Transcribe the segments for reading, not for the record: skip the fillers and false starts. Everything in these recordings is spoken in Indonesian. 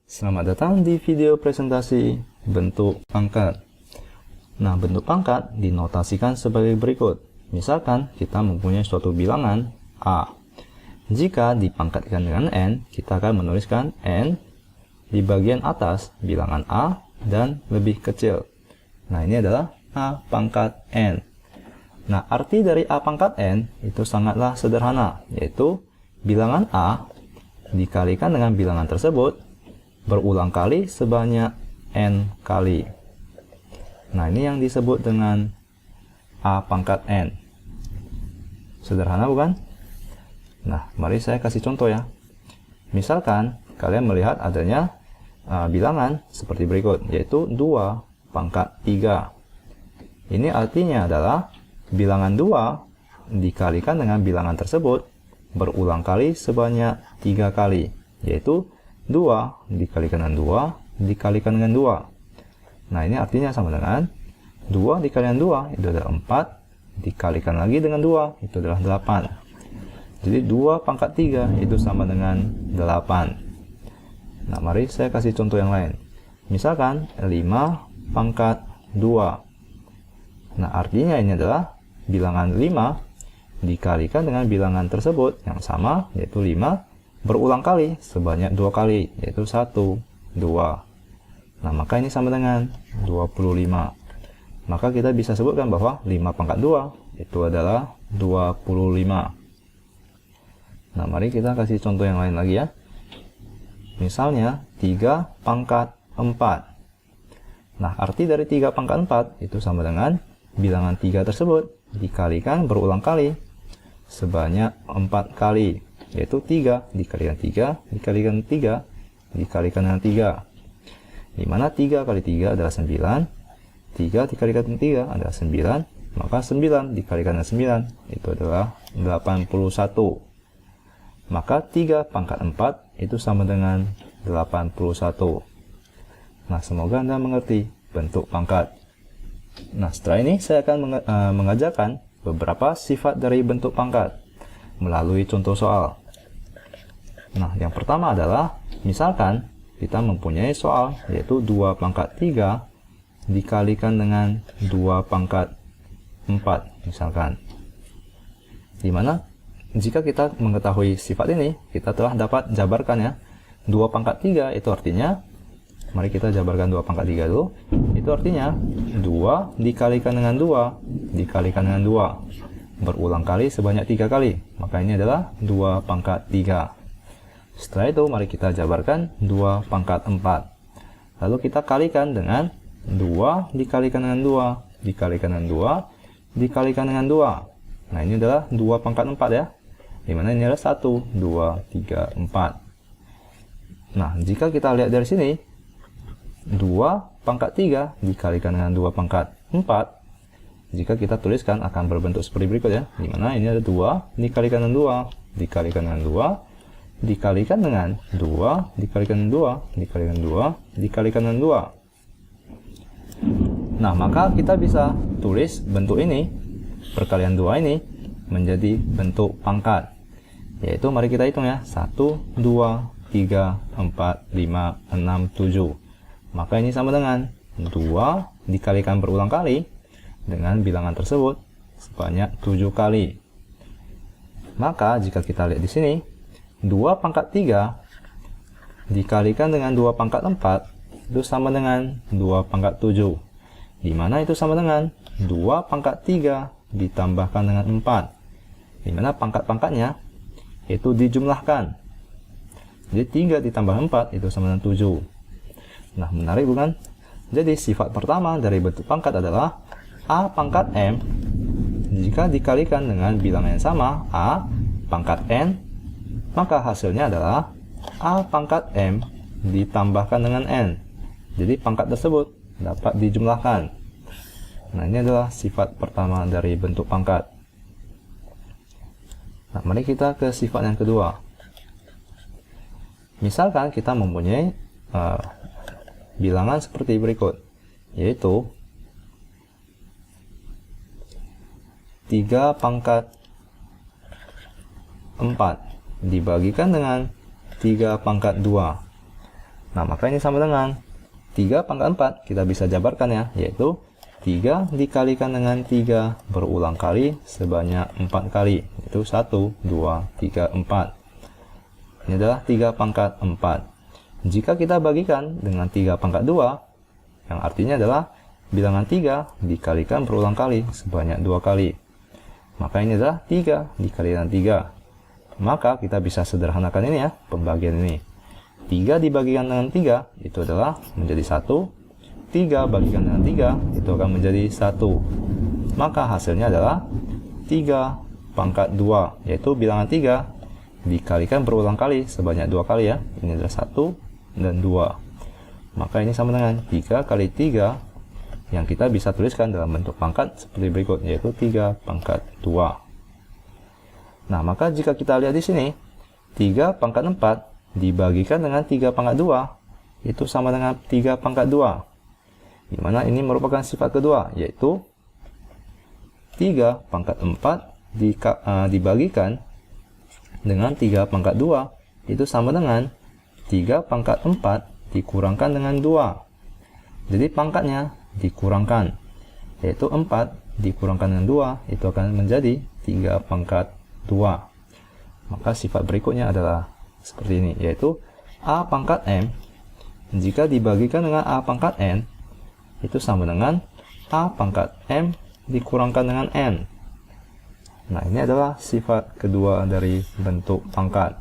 Selamat datang di video presentasi bentuk pangkat. Nah, bentuk pangkat dinotasikan sebagai berikut. Misalkan kita mempunyai suatu bilangan A. Jika dipangkatkan dengan N, kita akan menuliskan N di bagian atas bilangan A dan lebih kecil. Nah, ini adalah A pangkat N. Nah, arti dari A pangkat N itu sangatlah sederhana, yaitu bilangan A dikalikan dengan bilangan tersebut berulang kali sebanyak N kali. Nah, ini yang disebut dengan A pangkat N. Sederhana bukan? Nah, mari saya kasih contoh ya. Misalkan kalian melihat adanya bilangan seperti berikut, yaitu 2 pangkat 3. Ini artinya adalah bilangan 2 dikalikan dengan bilangan tersebut berulang kali sebanyak 3 kali, yaitu 2 dikalikan dengan 2 dikalikan dengan 2. Nah, ini artinya sama dengan 2 dikalikan 2 itu adalah 4, dikalikan lagi dengan 2 itu adalah 8. Jadi 2 pangkat 3 itu sama dengan 8. Nah, mari saya kasih contoh yang lain. Misalkan 5 pangkat 2. Nah, artinya ini adalah bilangan 5 dikalikan dengan bilangan tersebut yang sama, yaitu 5 berulang kali sebanyak 2 kali, yaitu 1, 2. Nah, maka ini sama dengan 25. Maka kita bisa sebutkan bahwa 5 pangkat 2 itu adalah 25. Nah, mari kita kasih contoh yang lain lagi ya. Misalnya 3 pangkat 4. Nah, arti dari 3 pangkat 4 itu sama dengan bilangan 3 tersebut dikalikan berulang kali sebanyak 4 kali, yaitu 3 dikalikan 3 dikalikan 3 dikalikan dengan 3, dimana 3 kali 3 adalah 9, 3 dikalikan 3 adalah 9, maka 9 dikalikan dengan 9 itu adalah 81. Maka 3 pangkat 4 itu sama dengan 81. Nah, semoga Anda mengerti bentuk pangkat. Nah, setelah ini saya akan mengajarkan beberapa sifat dari bentuk pangkat melalui contoh soal. Nah, yang pertama adalah misalkan kita mempunyai soal yaitu 2 pangkat 3 dikalikan dengan 2 pangkat 4 misalkan. Dimana jika kita mengetahui sifat ini, kita telah dapat jabarkan ya. 2 pangkat 3 itu artinya, mari kita jabarkan 2 pangkat 3 dulu. Itu artinya 2 dikalikan dengan 2 dikalikan dengan 2 berulang kali sebanyak 3 kali. Maka ini adalah 2 pangkat 3. Setelah itu mari kita jabarkan 2 pangkat 4. Lalu kita kalikan dengan 2 dikalikan dengan 2 dikalikan dengan 2 dikalikan dengan 2. Nah, ini adalah 2 pangkat 4 ya. Dimana ini adalah 1, 2, 3, 4. Nah, jika kita lihat dari sini, 2 pangkat 3 dikalikan dengan 2 pangkat 4, jika kita tuliskan akan berbentuk seperti berikut ya. Dimana ini ada 2 dikalikan dengan 2 dikalikan dengan 2 dikalikan dengan 2 dikalikan dengan 2 dikalikan dengan 2 dikalikan dengan 2. Nah, maka kita bisa tulis bentuk ini, perkalian 2 ini menjadi bentuk pangkat. Yaitu mari kita hitung ya. 1, 2, 3, 4, 5, 6, 7. Maka ini sama dengan 2 dikalikan berulang kali dengan bilangan tersebut sebanyak 7 kali. Maka jika kita lihat di sini, 2 pangkat 3 dikalikan dengan 2 pangkat 4 itu sama dengan 2 pangkat 7. Dimana itu sama dengan 2 pangkat 3 ditambahkan dengan 4. Dimana pangkat-pangkatnya itu dijumlahkan. Jadi 3 ditambah 4 itu sama dengan 7. Nah, menarik bukan? Jadi sifat pertama dari bentuk pangkat adalah A pangkat M jika dikalikan dengan bilangan yang sama A pangkat N, maka hasilnya adalah A pangkat M ditambahkan dengan N. Jadi pangkat tersebut dapat dijumlahkan. Nah, ini adalah sifat pertama dari bentuk pangkat. Nah, mari kita ke sifat yang kedua. Misalkan kita mempunyai bilangan seperti berikut, yaitu 3 pangkat 4 dibagikan dengan 3 pangkat 2. Nah, maka ini sama dengan 3 pangkat 4. Kita bisa jabarkan ya, yaitu 3 dikalikan dengan 3 berulang kali sebanyak 4 kali. Itu 1, 2, 3, 4. Ini adalah 3 pangkat 4. Jika kita bagikan dengan 3 pangkat 2, yang artinya adalah bilangan 3 dikalikan berulang kali sebanyak 2 kali. Maka ini adalah 3 dikalikan 3. Maka kita bisa sederhanakan ini ya, pembagian ini. 3 dibagikan dengan 3 itu adalah menjadi 1. 3 bagikan dengan 3 itu akan menjadi 1. Maka hasilnya adalah 3 pangkat 2, yaitu bilangan 3 dikalikan berulang kali sebanyak 2 kali ya. Ini adalah 1 dan 2. Maka ini sama dengan 3 kali 3 yang kita bisa tuliskan dalam bentuk pangkat seperti berikut, yaitu 3 pangkat 2. Nah, maka jika kita lihat di sini, 3 pangkat 4 dibagikan dengan 3 pangkat 2 itu sama dengan 3 pangkat 2. Di mana ini merupakan sifat kedua, yaitu 3 pangkat 4 dibagikan dengan 3 pangkat 2 itu sama dengan 3 pangkat 4 dikurangkan dengan 2. Jadi pangkatnya dikurangkan, yaitu 4 dikurangkan dengan 2 itu akan menjadi 3 pangkat 2. Maka sifat berikutnya adalah seperti ini, yaitu A pangkat M jika dibagikan dengan A pangkat N itu sama dengan A pangkat M dikurangkan dengan N. Nah, ini adalah sifat kedua dari bentuk pangkat.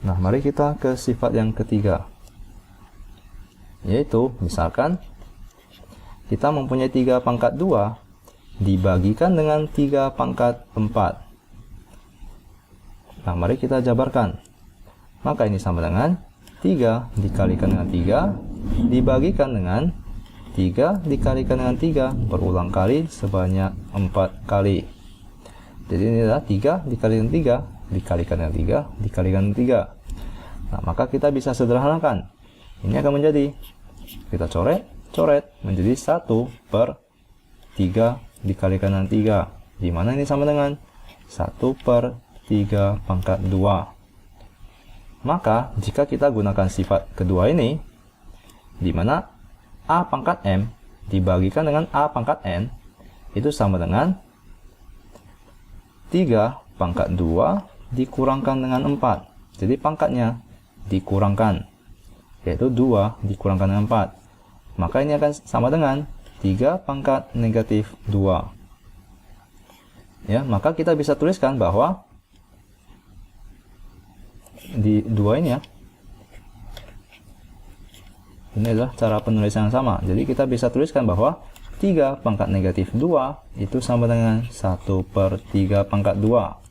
Nah, mari kita ke sifat yang ketiga, yaitu misalkan kita mempunyai 3 pangkat 2 dibagikan dengan 3 pangkat 4. Nah, mari kita jabarkan. Maka ini sama dengan 3 dikalikan dengan 3 dibagikan dengan 3 dikalikan dengan 3 berulang kali sebanyak 4 kali. Jadi ini adalah 3 dikalikan 3 dikalikan dengan 3 dikalikan dengan 3. Nah, maka kita bisa sederhanakan. Ini akan menjadi, kita coret menjadi 1 per 3 dikalikan dengan 3, di mana ini sama dengan 1 per 3 pangkat 2. Maka jika kita gunakan sifat kedua ini, di mana A pangkat M dibagikan dengan A pangkat N itu sama dengan 3 pangkat 2 dikurangkan dengan 4. Jadi pangkatnya dikurangkan, yaitu 2 dikurangkan dengan 4. Maka ini akan sama dengan 3 pangkat negatif 2. Ya, maka kita bisa tuliskan bahwa di 2 ini ya, ini adalah cara penulisan yang sama. Jadi kita bisa tuliskan bahwa 3 pangkat negatif 2 itu sama dengan 1 per 3 pangkat 2.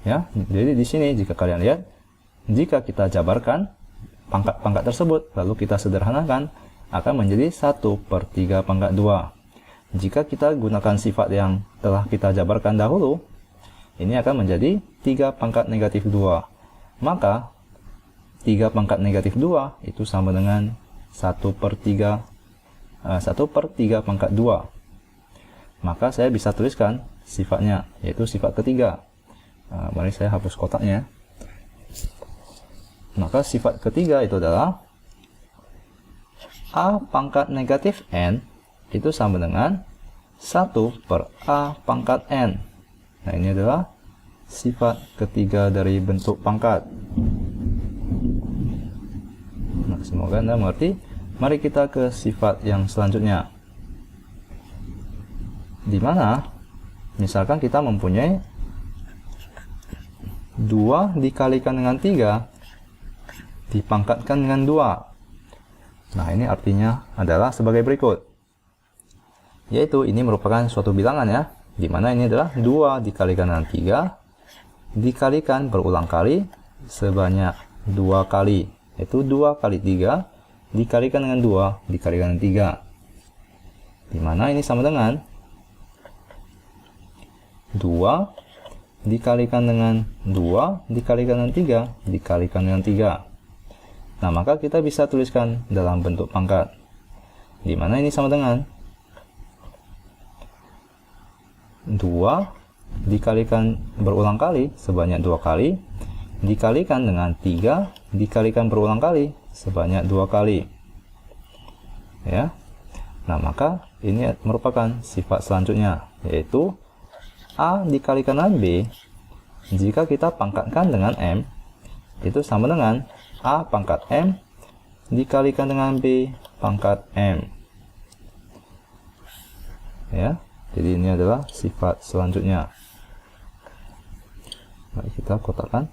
Ya, jadi di sini jika kalian lihat, jika kita jabarkan pangkat-pangkat tersebut lalu kita sederhanakan, akan menjadi 1 per 3 pangkat 2. Jika kita gunakan sifat yang telah kita jabarkan dahulu, ini akan menjadi 3 pangkat negatif 2. Maka 3 pangkat negatif 2 itu sama dengan 1 per 3 pangkat 2. Maka saya bisa tuliskan sifatnya, yaitu sifat ketiga. Mari saya hapus kotaknya. Maka sifat ketiga itu adalah A pangkat negatif N itu sama dengan 1 per A pangkat N. Nah, ini adalah sifat ketiga dari bentuk pangkat. Nah, semoga Anda mengerti. Mari kita ke sifat yang selanjutnya, di mana misalkan kita mempunyai 2 dikalikan dengan 3 dipangkatkan dengan 2. Nah, ini artinya adalah sebagai berikut, yaitu ini merupakan suatu bilangan ya, di mana ini adalah 2 dikalikan dengan 3 dikalikan berulang kali sebanyak 2 kali, yaitu 2 kali 3 dikalikan dengan 2 dikalikan dengan 3, di mana ini sama dengan 2 dikalikan dengan 2 dikalikan dengan 3 dikalikan dengan 3. Nah, maka kita bisa tuliskan dalam bentuk pangkat, di mana ini sama dengan 2 dikalikan berulang kali sebanyak 2 kali dikalikan dengan 3 dikalikan berulang kali sebanyak 2 kali. Ya. Nah, maka ini merupakan sifat selanjutnya, yaitu A dikalikan dengan B jika kita pangkatkan dengan M itu sama dengan A pangkat M dikalikan dengan B pangkat M. Ya, jadi ini adalah sifat selanjutnya. Mari kita kotakkan.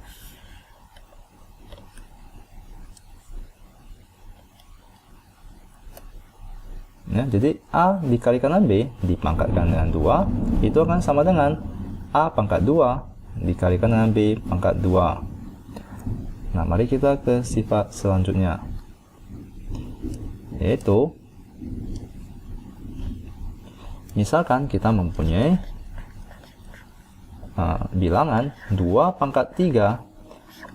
Ya, jadi A dikalikan dengan B dipangkatkan dengan 2 itu akan sama dengan A pangkat 2 dikalikan dengan B pangkat 2. Nah, mari kita ke sifat selanjutnya, yaitu misalkan kita mempunyai bilangan 2 pangkat 3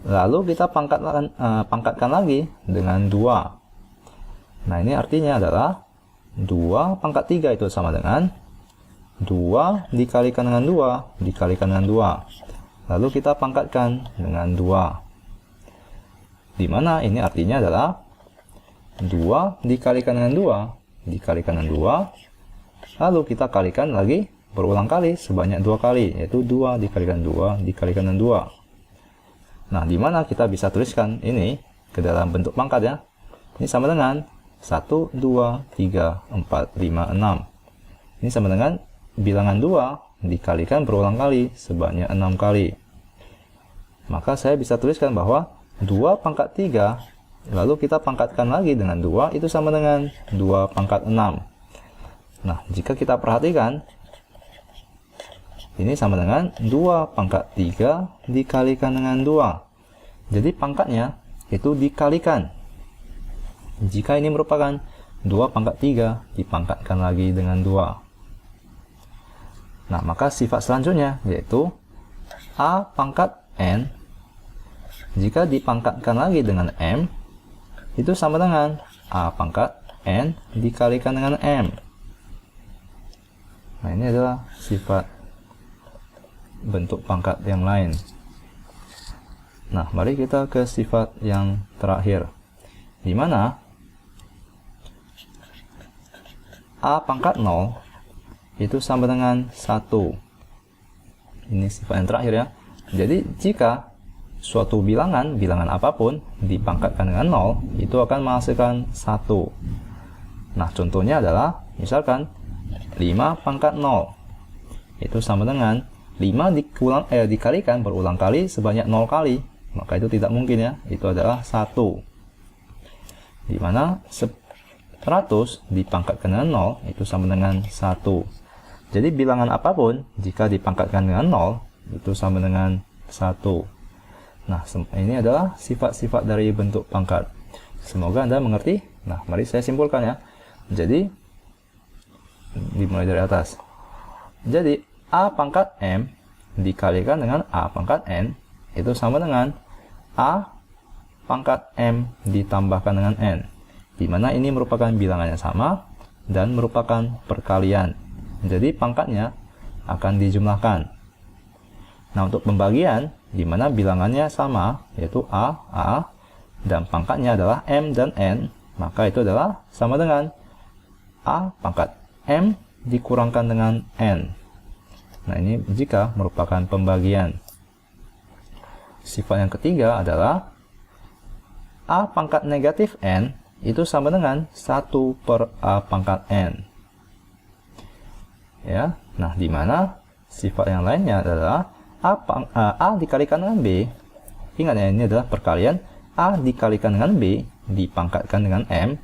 lalu kita pangkatkan lagi dengan 2. Nah, ini artinya adalah 2 pangkat 3 itu sama dengan 2 dikalikan dengan 2 dikalikan dengan 2 lalu kita pangkatkan dengan 2, dimana ini artinya adalah 2 dikalikan dengan 2 dikalikan dengan 2 lalu kita kalikan lagi berulang kali sebanyak 2 kali, yaitu 2 dikalikan 2 dikalikan dengan 2. Nah, dimana kita bisa tuliskan ini ke dalam bentuk pangkat ya. Ini sama dengan 1, 2, 3, 4, 5, 6. Ini sama dengan bilangan 2 dikalikan berulang kali sebanyak 6 kali. Maka saya bisa tuliskan bahwa 2 pangkat 3 lalu kita pangkatkan lagi dengan 2 itu sama dengan 2 pangkat 6. Nah, jika kita perhatikan ini sama dengan 2 pangkat 3 dikalikan dengan 2. Jadi pangkatnya itu dikalikan. Jika ini merupakan 2 pangkat 3 dipangkatkan lagi dengan 2. Nah, maka sifat selanjutnya yaitu A pangkat N jika dipangkatkan lagi dengan M itu sama dengan A pangkat N dikalikan dengan M. Nah, ini adalah sifat bentuk pangkat yang lain. Nah, mari kita ke sifat yang terakhir, di mana A pangkat 0 itu sama dengan 1. Ini sifat yang terakhir ya. Jadi jika suatu bilangan apapun dipangkatkan dengan 0 itu akan menghasilkan 1. Nah, contohnya adalah misalkan 5 pangkat 0 itu sama dengan 5 dikalikan berulang kali sebanyak 0 kali, maka itu tidak mungkin ya, itu adalah 1. Dimana 100 dipangkatkan dengan 0 itu sama dengan 1. Jadi bilangan apapun jika dipangkatkan dengan 0 itu sama dengan 1. Nah, ini adalah sifat-sifat dari bentuk pangkat. Semoga Anda mengerti. Nah, mari saya simpulkan ya. Jadi dimulai dari atas. Jadi A pangkat M dikalikan dengan A pangkat N itu sama dengan A pangkat M ditambahkan dengan N, di mana ini merupakan bilangan yang sama dan merupakan perkalian. Jadi pangkatnya akan dijumlahkan. Nah, untuk pembagian di mana bilangannya sama yaitu A dan pangkatnya adalah M dan N, maka itu adalah sama dengan A pangkat M dikurangkan dengan N. Nah, ini jika merupakan pembagian. Sifat yang ketiga adalah A pangkat negatif N itu sama dengan 1 per A pangkat N. Ya, nah, di mana sifat yang lainnya adalah A dikalikan dengan B. Ingat ya, ini adalah perkalian. A dikalikan dengan B dipangkatkan dengan M.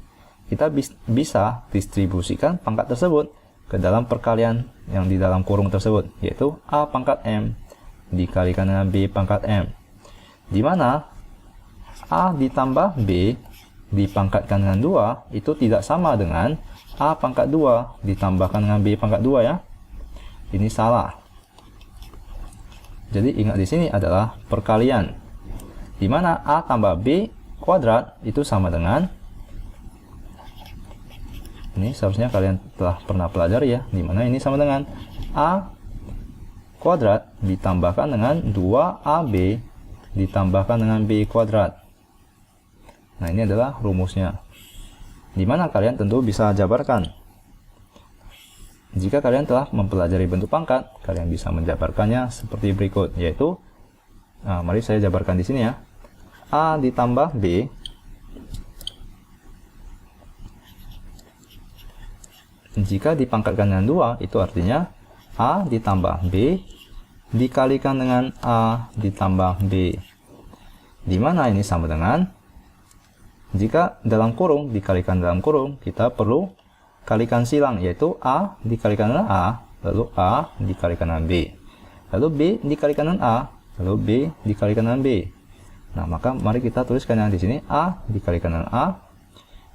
Kita bisa distribusikan pangkat tersebut ke dalam perkalian yang di dalam kurung tersebut, yaitu A pangkat M dikalikan dengan B pangkat M, di mana A ditambah B dipangkatkan dengan 2 itu tidak sama dengan A pangkat 2 ditambahkan dengan B pangkat 2 ya. Ini salah. Jadi ingat di sini adalah perkalian, di mana A tambah B kuadrat itu sama dengan, ini seharusnya kalian telah pernah pelajari ya, di mana ini sama dengan A kuadrat ditambahkan dengan 2AB ditambahkan dengan B kuadrat. Nah, ini adalah rumusnya. Dimana kalian tentu bisa jabarkan. Jika kalian telah mempelajari bentuk pangkat, kalian bisa menjabarkannya seperti berikut, yaitu, mari saya jabarkan di sini ya. A ditambah B jika dipangkatkan dengan 2, itu artinya A ditambah B dikalikan dengan A ditambah B. Dimana ini sama dengan, jika dalam kurung dikalikan dalam kurung, kita perlu kalikan silang, yaitu A dikalikan dengan A, lalu A dikalikan dengan B, lalu B dikalikan dengan A, lalu B dikalikan dengan B. Nah, maka mari kita tuliskan yang di sini, A dikalikan dengan A,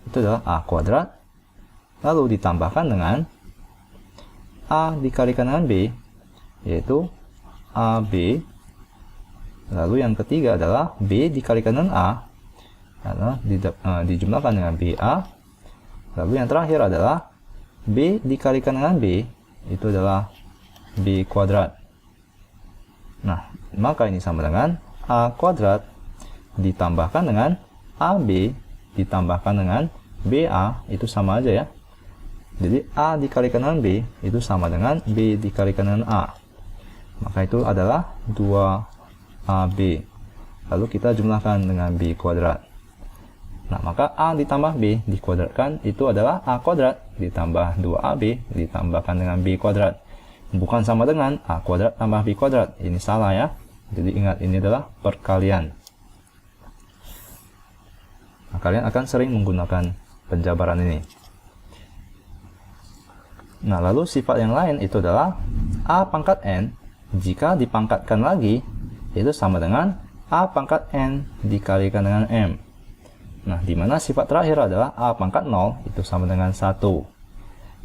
itu adalah A kuadrat, lalu ditambahkan dengan A dikalikan dengan B, yaitu AB, lalu yang ketiga adalah B dikalikan dengan A, adalah dijumlahkan dengan BA, lalu yang terakhir adalah B dikalikan dengan B, itu adalah B kuadrat. Nah, maka ini sama dengan A kuadrat ditambahkan dengan AB ditambahkan dengan BA, itu sama aja ya. Jadi A dikalikan dengan B itu sama dengan B dikalikan dengan A. Maka itu adalah 2AB. Lalu kita jumlahkan dengan B kuadrat. Nah, maka A ditambah B dikuadratkan itu adalah A kuadrat ditambah 2AB ditambahkan dengan B kuadrat. Bukan sama dengan A kuadrat tambah B kuadrat. Ini salah ya. Jadi ingat, ini adalah perkalian. Nah, kalian akan sering menggunakan penjabaran ini. Nah, lalu sifat yang lain itu adalah A pangkat N jika dipangkatkan lagi itu sama dengan A pangkat N dikalikan dengan M. Nah, di mana sifat terakhir adalah A pangkat 0 itu sama dengan 1.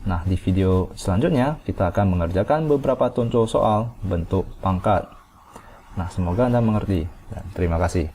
Nah, di video selanjutnya kita akan mengerjakan beberapa contoh soal bentuk pangkat. Nah, semoga Anda mengerti. Dan terima kasih.